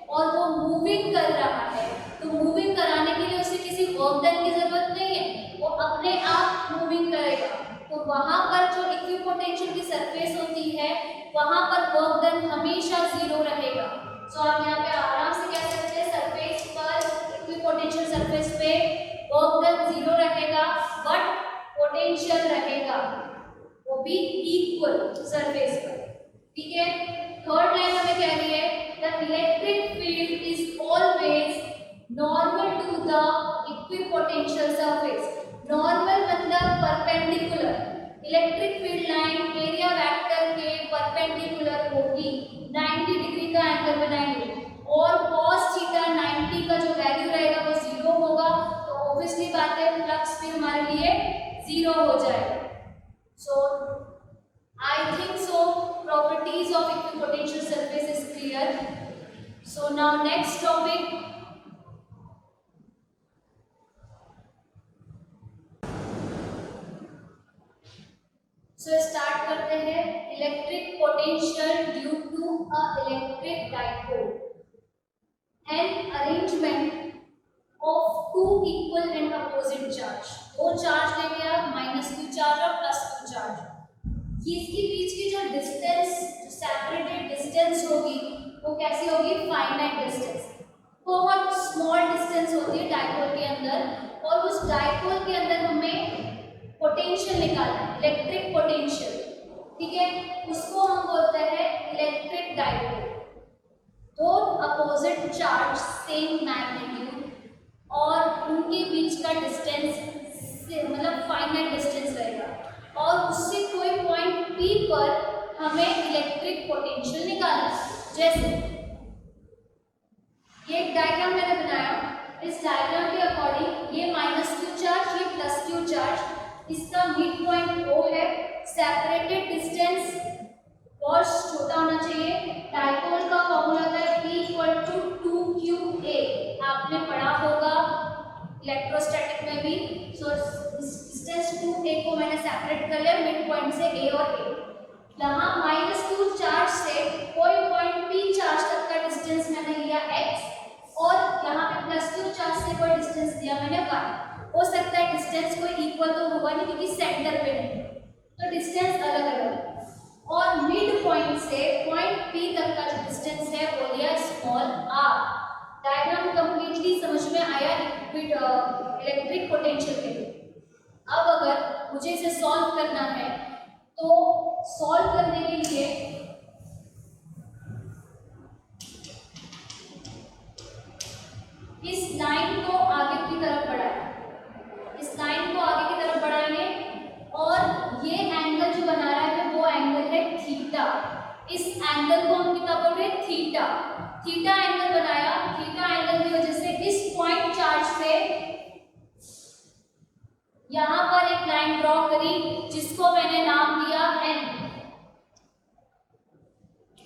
और वो मूविंग कर रहा है, तो मूविंग कराने के लिए उसे किसी वर्क डन की जरूरत नहीं है, वो अपने आप मूविंग करेगा। तो वहां पर जो इक्विपोटेंशियल की सरफेस होती है वहां पर वर्क डन हमेशा जीरो रहेगा। सो आप यहाँ पे आराम से कह सकते हैं सरफेस पर, इक्विपोटेंशियल सरफेस पे वर्क डन जीरो रहेगा, बट पोटेंशियल रहेगा वो भी इक्वल सरफेस पर। ठीक है, थर्ड लाइन हमें कह रही है the electric field is always normal to the equipotential surface. Normal मतलब perpendicular, electric field line area vector के परपेंडिकुलर होगी, 90 डिग्री का एंगल बनाएंगे और cos थीटा 90 का जो वैल्यू रहेगा वो जीरो होगा, तो ऑब्वियसली बात है फ्लक्स भी हमारे लिए जीरो हो जाएगा। So I think so properties of equipotential surface is clear. So now next topic, so start करते हैं electric potential due to a electric dipole, an arrangement of two equal and opposite charge। दो charge लेंगे आप, -q charge और +q charge, इसके बीच की जो distance, जो सेपरेटेड डिस्टेंस होगी वो कैसी होगी, फाइनाइट डिस्टेंस, बहुत स्मॉल डिस्टेंस होती है डाइपोल के अंदर, और उस डाइपोल के अंदर हमें पोटेंशियल निकालना है, इलेक्ट्रिक पोटेंशियल। ठीक है, उसको हम बोलते हैं इलेक्ट्रिक डाइपोल। दो अपोजिट चार्ज सेम मैग्नीट्यूड और उनके बीच का डिस्टेंस मतलब फाइनाइट डिस्टेंस रहेगा, और उससे कोई पॉइंट P पर हमें इलेक्ट्रिक पोटेंशियल निकालना है। जैसे ये एक डायग्राम मैंने बनाया, इस डायग्राम के अकॉर्डिंग ये -q चार्ज, ये +q चार्ज, इसका मिड पॉइंट O है, सेपरेटेड डिस्टेंस बहुत छोटा होना चाहिए। डाइपोल का फॉर्मूला है P = 2qa, आपने पढ़ा होगा इलेक्ट्रोस्टैटिक में भी। सो डिस्टेंस 2a को मैंने सेपरेट कर लिया मिड पॉइंट से A और A। यहाँ -q चार्ज से कोई पॉइंट P चार्ज तक का डिस्टेंस मैंने लिया x, और यहाँ पे +q चार्ज से कोई डिस्टेंस दिया मैंने y। हो सकता है डिस्टेंस कोई इक्वल तो होगा नहीं क्योंकि सेंटर पे नहीं, तो डिस्टेंस अलग अलग। और मिड पॉइंट से पॉइंट P तक का जो डिस्टेंस है वो लिया स्मॉल r। डायग्राम कंप्लीटली समझ में आया इलेक्ट्रिक पोटेंशियल के लिए। अब अगर मुझे इसे सॉल्व करना है तो सॉल्व करने के लिए इस लाइन को आगे की तरफ बढ़ाएं, इस लाइन को आगे की तरफ बढ़ाएंगे और ये एंगल जो बना रहा है वो एंगल है थीटा। इस एंगल को हम कितना बोल रहे हैं? थीटा। थीटा एंगल बनाया, थीटा एंगल की वजह से इस पॉइंट चार्ज पे यहां पर एक लाइन ड्रॉ करी जिसको मैंने नाम दिया n।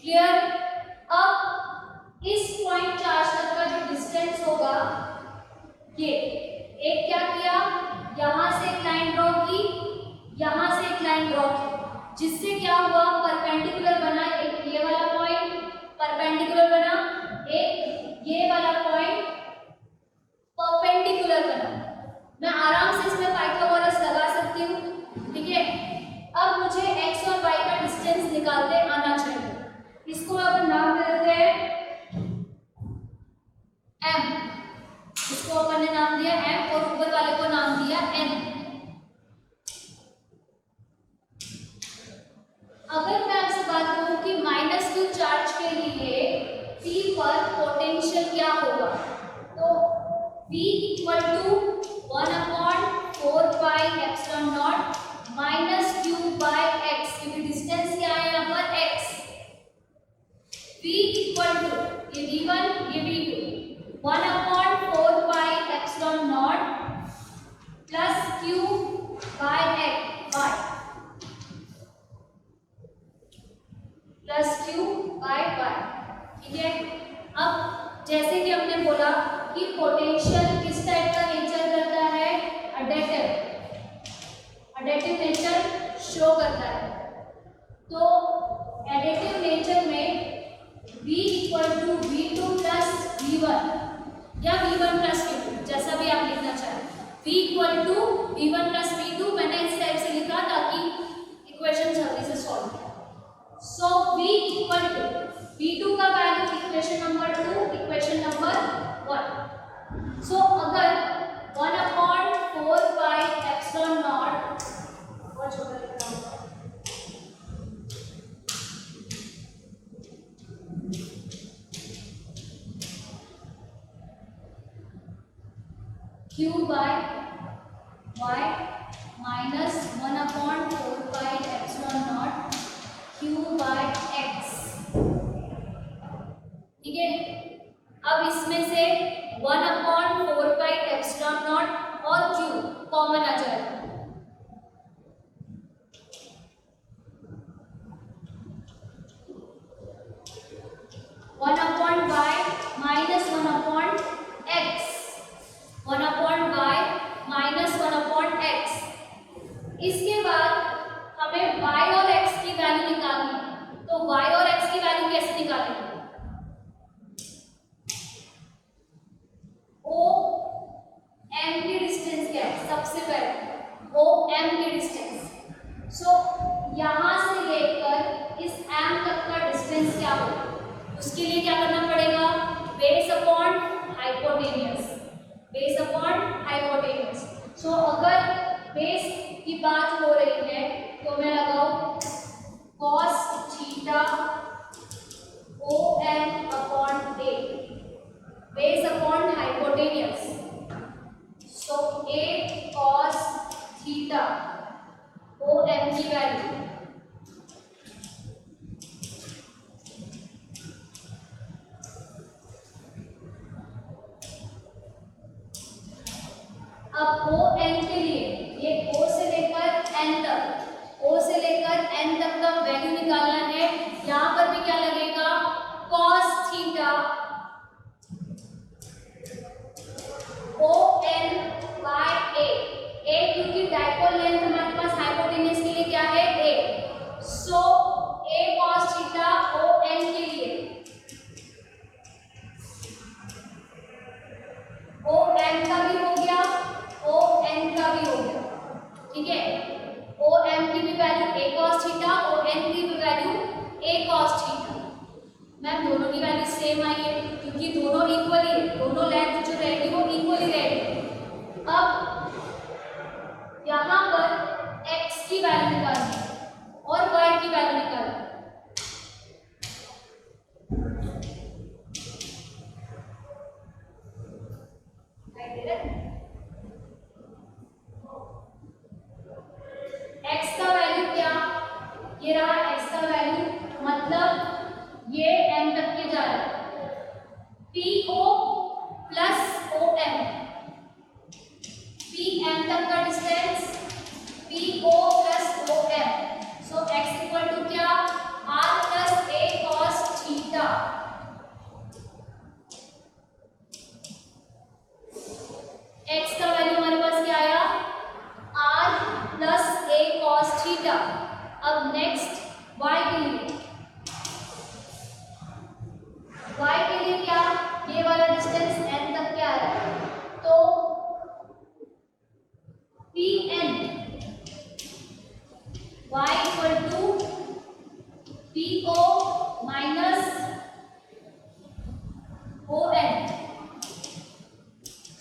क्लियर? अब इस पॉइंट चार्ज तक का जो डिस्टेंस होगा ये एक क्या किया, यहां से एक लाइन ड्रॉ की, यहां से एक लाइन ड्रॉ की, जिससे क्या हुआ? परपेंडिकुलर बना। एक ये वाला पॉइंट परपेंडिकुलर बना, एक ये वाला पॉइंट परपेंडिकुलर बना। मैं आराम से इसमें पाइथागोरस लगा सकती हूँ, ठीक है। अब मुझे x और y का डिस्टेंस निकालते आना चाहिए। इसको अपन नाम दे देते हैं m। इसको अपन ने नाम दिया m और ऊपर वाले को नाम दिया n। अगर मैं आपसे बात करूं कि -q चार्ज के लिए p पर पोटेंशियल क्या होगा, तो v equal to 1/4 pi epsilon naught minus q by x, क्योंकि डिस्टेंस क्या है यहाँ पर x। v इक्वल टू ये v1 ये v2 1/4 pi epsilon naught plus q by x y plus q by y, ठीक है। अब जैसे कि हमने बोला कि पोटेंशियल किस टाइप का नेचर करता है? एडिटिव नेचर शो करता है। तो एडिटिव नेचर में v equal to v2 plus v1 या v1 प्लस v2, जैसा भी आप लिखना चाहें। v equal to v1 plus v2 मैंने इस टाइप से लिखा ताकि इक्वेशन जल्दी से सॉल्व हो। सो v इक्वल टू v2 का value equation number 2, equation number 1। सो अगर 1/4 पाई एप्सिलॉन नॉट और छोटा लिखना होगा q by y minus 1/4 pi epsilon naught q by x, ठीक है। अब इसमें से 1/4 पाई एप्सिलॉन नॉट और q कॉमन आ जाएगा। One upon Y minus 1/x, 1/y minus 1/x। इसके बाद हमें y और x की वैल्यू निकालनी है, तो y और x की वैल्यू कैसे निकालेंगे? ओ m की डिस्टेंस क्या है? सबसे पहले ओ m की डिस्टेंस। सो यहां से लेकर इस m तक का डिस्टेंस क्या होगा? उसके लिए क्या करना पड़ेगा? Base upon hypotenuse, base upon hypotenuse. So अगर बेस की बात हो रही है तो मैं लगाऊं cos theta OM upon A, base upon hypotenuse. So A cos theta OM की वैल्यू अब ओ एन के लिए ये ओ से लेकर एन तक, ओ से लेकर एन तक का वैल्यू निकालना है। यहाँ पर भी क्या लगेगा? cos theta O N by A, क्योंकि डाइपोल लेंथ हमारे पास हाइपोटेन्यूज के लिए क्या है? ए। सो ए cos थीटा ओ एन के लिए ओ एन का भी हो गया दोनों की वैल्यू सेम आई है क्योंकि दोनों इक्वली है, दोनों लेंथ जो रहेगी वो इक्वली रहेगी। अब यहाँ पर x की वैल्यू निकालनी है और y की वैल्यू निकालनी है। x का वैल्यू क्या, ये रहा x का वैल्यू, मतलब ये m तक के जा रहा है, PO प्लस OM, PM तक का distance PO plus OM, so x equal to क्या, r प्लस a cos थीटा। x का वैल्यू हमारे पास क्या आया, r plus a cos theta. अब नेक्स्ट y के लिए, y के लिए क्या, ये वाला डिस्टेंस n तक क्या आ रहा है, तो Pn y equal to PO minus ON,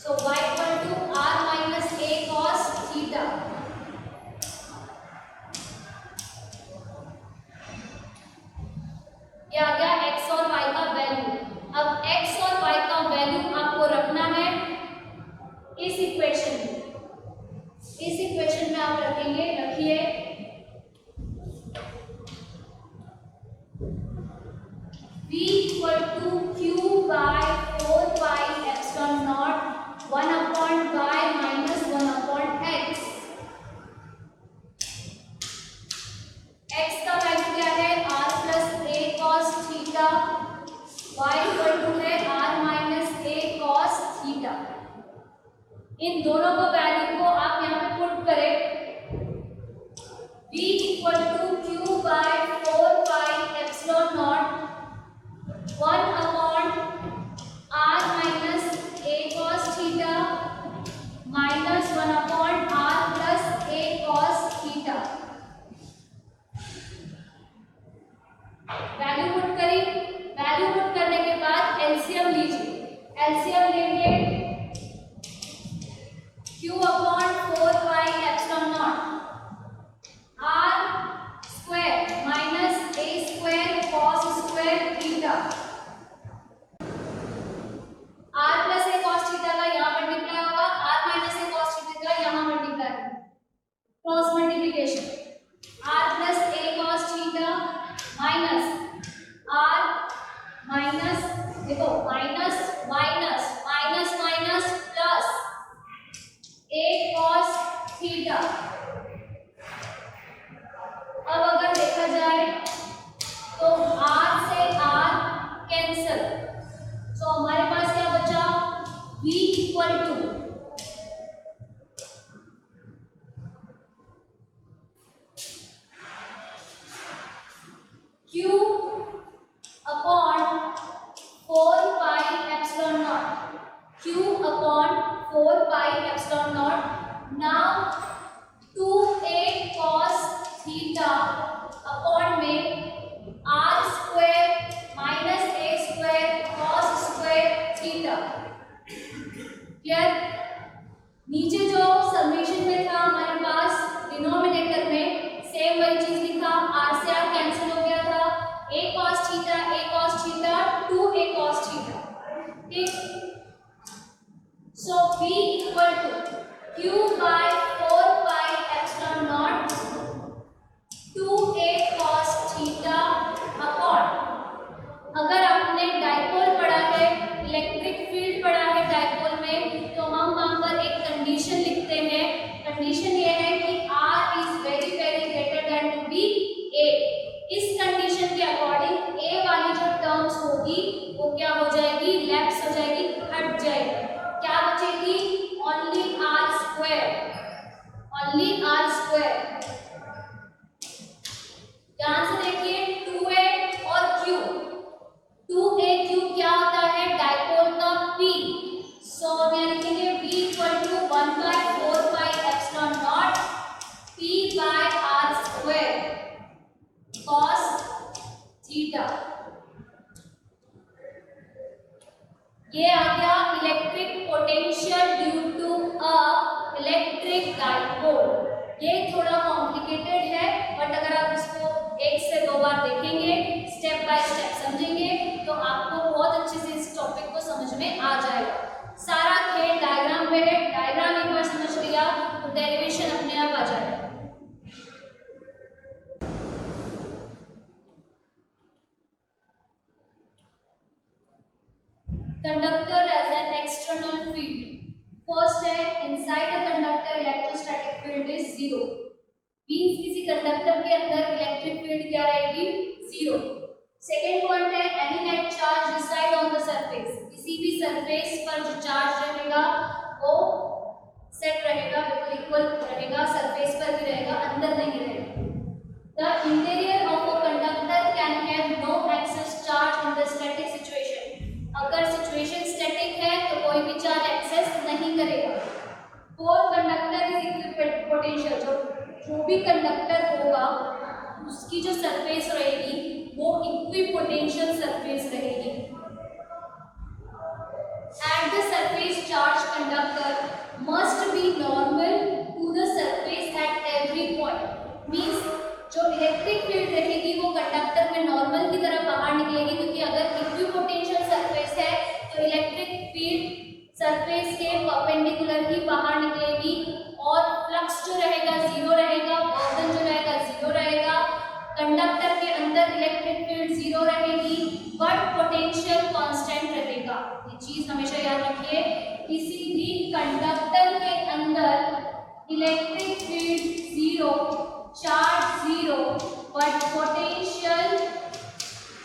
so y equal to r minus a cos theta. ये आ गया x और y का वैल्यू। अब x और y का वैल्यू आपको रखना है इस इक्वेशन में, इस इक्वेशन में आप रखेंगे, रखिए v equal to q by 4 pi epsilon naught 1 upon y minus 1 upon x। x का वैल्यू क्या है, r plus a cos theta, y equal to है r minus a cos theta. इन दोनों को वैल्यू को आप यहाँ पे पुट करें, v equal to q by 4 pi epsilon naught 1 upon r minus a cos theta minus 1 upon r plus a cos theta. Value put करी, वैल्यू पुट करने के बाद एलसीएम लीजिए, एलसीएम लेंगे q upon 4 pi epsilon naught r square minus a square cos square theta, r plus a cos theta का यहाँ multiply होगा, r minus a cos theta का यहाँ मल्टीप्लाई होगा, cross multiplication, r plus a cos theta minus r minus, देखो minus minus minus minus plus a cos theta. अब अगर देखा जाए तो r से r कैंसिल, तो हमारे पास क्या बचा, v equal to q upon 4 pi epsilon naught, q upon 4 pi epsilon naught. Now 2a cos theta upon में r square minus a square cos square theta. Clear? नीचे जो समेशन में था हमारे पास डिनोमिनेटर में सेम वही चीज लिखा, r से r कैंसिल हो गया था, a cos theta 2a cos theta, ठीक। So v equal to q by 4 pi epsilon naught 2a cos theta upon, अगर आपने डाइपोल पढ़ा है, इलेक्ट्रिक फील्ड पढ़ा है डाइपोल में, तो हम वहां पर एक कंडीशन लिखते हैं, कंडीशन ये है कि r is very very greater than to be a। इस कंडीशन के अकॉर्डिंग a वाली जो टर्म्स होगी वो क्या हो जाएगी, लैप्स हो जाएगी, हट जाएगी, क्या बचेगी, only r square, only r square. ध्यान से देखिए 2a और q, 2aq क्या होता है, डाइपोल का p, सो हम यहाँ लिखेंगे v equal to 1 by 4 pi epsilon naught p by r square cos theta. ये आ गया electric potential due to a electric dipole. ये थोड़ा कॉम्प्लिकेटेड है, बट अगर आप इसको एक से दो बार देखेंगे, स्टेप बाय स्टेप समझेंगे, तो आपको बहुत अच्छे से इस टॉपिक को समझ में आ जाएगा। सारा खेल डायग्राम में है, डायग्राम एक बार समझ लिया तो डेरिवेशन अपने आप आ जाएगा। Conductor as an external field. First है inside a conductor electrostatic field is zero. Means किसी कंडक्टर के अंदर इलेक्ट्रिक फील्ड क्या रहेगी? जीरो। सेकेंड पॉइंट है any net charge reside on the surface. किसी भी सरफेस पर जो चार्ज रहेगा वो सेट रहेगा, बिल्कुल इक्वल रहेगा, सरफेस पर भी रहेगा, अंदर नहीं रहेगा। The interior of a conductor can have no excess charge in the static situation. अगर सिचुएशन स्टैटिक है तो कोई भी चार्ज एक्सेस नहीं करेगा। Four conductor is equipotential. जो भी कंडक्टर होगा उसकी जो सरफेस रहेगी वो इक्विपोटेंशियल सरफेस रहेगी। At the surface charge conductor must be normal to the surface at every point. Means जो इलेक्ट्रिक फील्ड रहेगी वो कंडक्टर में नॉर्मल की तरह बाहर निकलेगी, क्योंकि अगर इक्विपोटेंशियल सरफेस है तो इलेक्ट्रिक फील्ड सरफेस के परपेंडिकुलर ही बाहर निकलेगी और फ्लक्स जो रहेगा जीरो रहेगा, बर्डन जो रहेगा जीरो रहेगा। कंडक्टर के अंदर इलेक्ट्रिक फील्ड जीरो रहेगी बट पोटेंशियल कांस्टेंट रहेगा। ये चीज हमेशा याद रखिए, किसी भी कंडक्टर के अंदर electric field zero, charge zero, but potential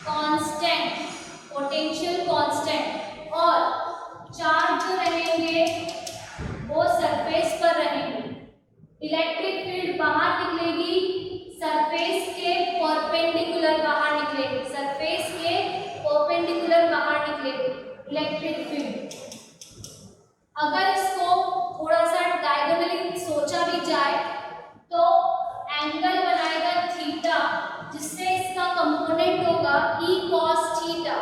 constant, potential constant, और चार्ज जो रहेंगे वो सरफेस पर रहेंगे। इलेक्ट्रिक फील्ड बाहर निकलेगी, सरफेस के परपेंडिकुलर बाहर निकलेगी, सरफेस के परपेंडिकुलर बाहर निकलेगी इलेक्ट्रिक फील्ड। अगर इसको थोड़ा सा डायगोनली सोचा भी जाए तो एंगल बनाएगा थीटा, जिससे इसका कंपोनेंट होगा ई कॉस थीटा।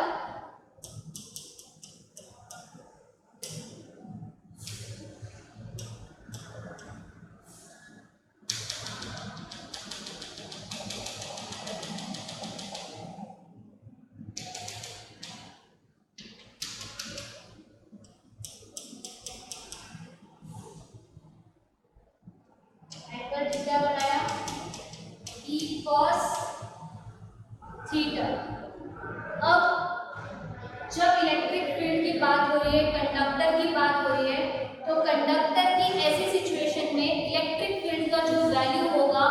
थीटा बनाया ई कॉस थीटा। अब जब इलेक्ट्रिक फील्ड की बात हो रही है, कंडक्टर की बात हो रही है, तो कंडक्टर की ऐसी सिचुएशन में इलेक्ट्रिक फील्ड का जो वैल्यू होगा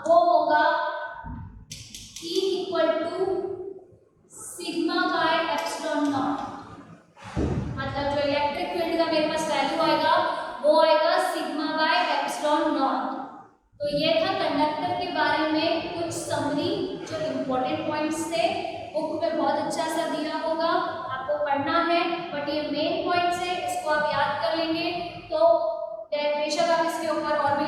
वो होगा E equal to sigma by epsilon naught. मतलब जो इलेक्ट्रिक फील्ड का मेरे पास वैल्यू आएगा वो आएगा सिग्मा बाय एप्सिलॉन नॉट। तो ये था कंडक्टर के बारे में कुछ समरी, जो इम्पोर्टेंट पॉइंट्स थे। बुक में बहुत अच्छा सा दिया होगा, आपको पढ़ना है, बट ये मेन पॉइंट्स है, इसको आप याद कर लेंगे तो बेशक आप इसके ऊपर और भी